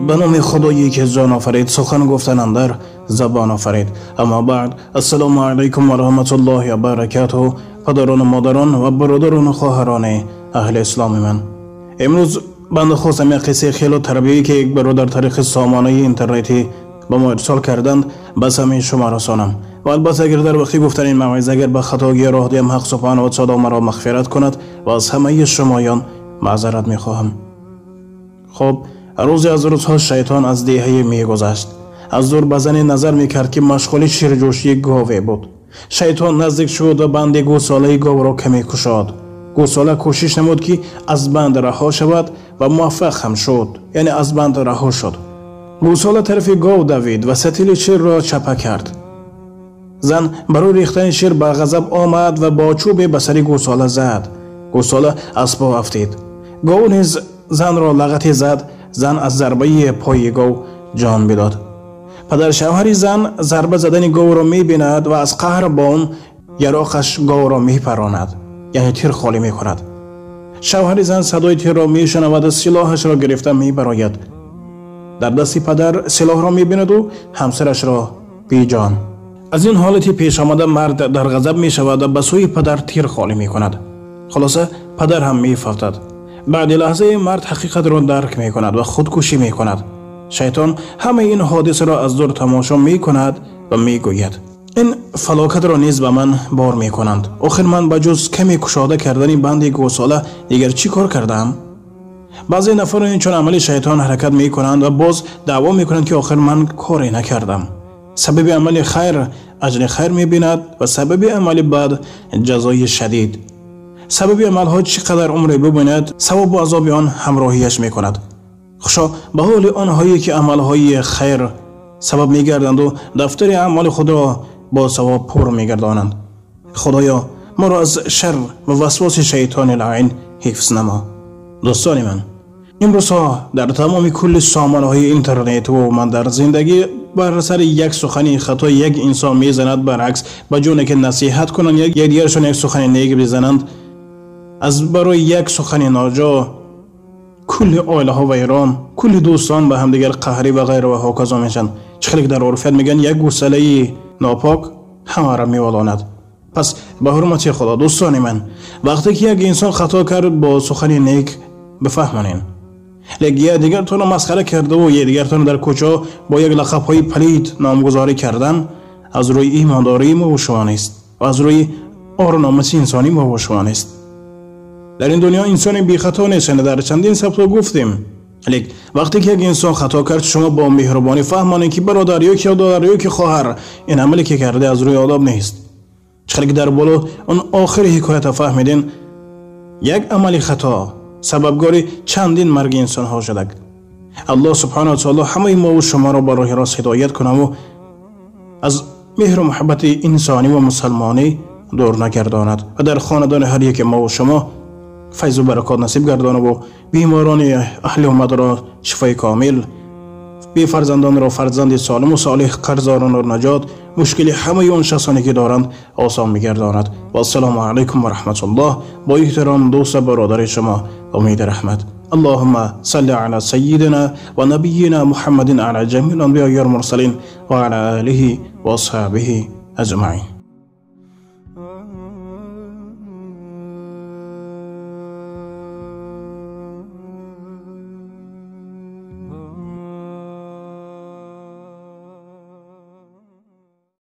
به نام خدایی که جان آفرید، سخن گفتن اندر زبان آفرید. اما بعد، السلام علیکم و رحمت الله و برکاته. پدران و مادران و برادران و خواهران اهل اسلام من، امروز بنده خواستم یک قصه خیلی تربیتی که یک برادر طریق سامانه اینترنتی به ما ارسال کردند به سمع شما رسانم. و البته اگر در وقتی گفتن این موعظه اگر به خطاگی راه دیم، حق سبحانه و تعالی مرا مغفرت کند و از همه شمایان معذرت میخواهم. خب، روزی از روزها شیطان از دیهه میگذشت. از دور به زنی نظر میکرد که مشغول شیرجوشی گاوه بود. شیطان نزدیک شد و بند گوساله گاو را کمی کشاد. گوساله کوشش نمود که از بند رها شود و موفق هم شد، یعنی از بند رها شد. گوساله طرف گاو دوید و ستیل شیر را چپه کرد. زن برای ریختن شیر به غضب آمد و با چوب به سر گوساله زد. گوساله از پا افتید. گاو نیز زن را لغتی زد. زن از ضربه پای گاو جان بداد. پدر شوهر زن ضربه زدن گاو را می‌بیند و از قهر با آن یراقش گاو را می‌پراند، یعنی تیر خالی می‌کند. شوهر زن صدای تیر را می‌شنود و سلاحش را گرفته می‌براید. در دست پدر سلاح را می‌بیند و همسرش را بی جان. از این حالتی پیش آمده مرد در غضب می‌شود و به سوی پدر تیر خالی می‌کند. خلاصه پدر هم می‌فتد. بعد لحظه مرد حقیقت را درک می‌کند و خودکشی می‌کند. شیطان همه این حادثه را از دور تماشا می‌کند و می‌گوید این فلاکت را نیز به من بار می‌کنند. آخر من به جز کمی کشاده کردن بند گوساله دیگر چی کار کردم؟ بعضی نفر این چون عمل شیطان حرکت می‌کنند و باز دعوا می‌کنند که آخر من کاری نکردم. سبب عمل خیر اجر خیر می‌بیند و سبب عمل بد جزای شدید. سبب عمل‌ها چقدر عمر ببیند، ثواب و عذاب آن همراهیش می‌کند. خوشا به حال آنهایی که عمل‌های خیر سبب می‌گردند و دفتر اعمال خود را با ثواب پر می‌گردانند. خدایا ما را از شر و وسواس شیطان لعین حفظ نما. دوستان من، امروزها در تمام کل سامانه‌های اینترنت و من در زندگی بر سر یک سخنی خطا یک انسان میزند، برعکس به جونه که نصیحت کنند یک دیگرشون یک سخن نیک بزنند، از برای یک سخن ناجا کل عائله ها و ایران، کل دوستان به هم دیگر قهری و غیره و هاکذا میشن. چخلک در عرفیت میگن یک گوساله ناپاک همه را میولاند. پس به حرمت خدا دوستان من، وقتی که یک انسان خطا کرد با سخن نیک بفهمانین. لیک یه دیگر تون مسخره کرده و یه دیگر تون در کوچه با یک لقب های پلید نامگذاری کردن از روی ایمانداری ما و شما نیست و از روی آرنامه انسانی ما و شما نیست. در این دنیا انسان بی خطا نیست، در چندین سبتا گفتیم. لیک وقتی که یک انسان خطا کرد، شما با مهربانی فهمانید که برادر یا که دادر یا که خواهر این عملی که کرده از روی آداب نیست. چرا که در بالا اون آخر حکایت فهمیدین یک عملی خطا سببگاری چندین مرگ انسان ها شده. الله سبحانه و تعالی همه ما و شما را به راه راست هدایت کنه و از مهر و محبت انسانی و مسلمانی دور نگرداند و در خاندان هر یک ما و شما فیض و برکات نصیب گردانه و بیماران اهل امت را شفای کامل، بی فرزندان را فرزند سالم و صالح، قرضداران را نجات، مشکل همه اون شخصانی که دارند آسان می‌گرداند. و السلام علیکم و رحمت الله. با احترام دوست برادر شما امید رحمت. اللهم صل علی سیدنا و نبینا محمد علی جمیع الانبیاء والمرسلین و علی آله و اصحابه اجمعین.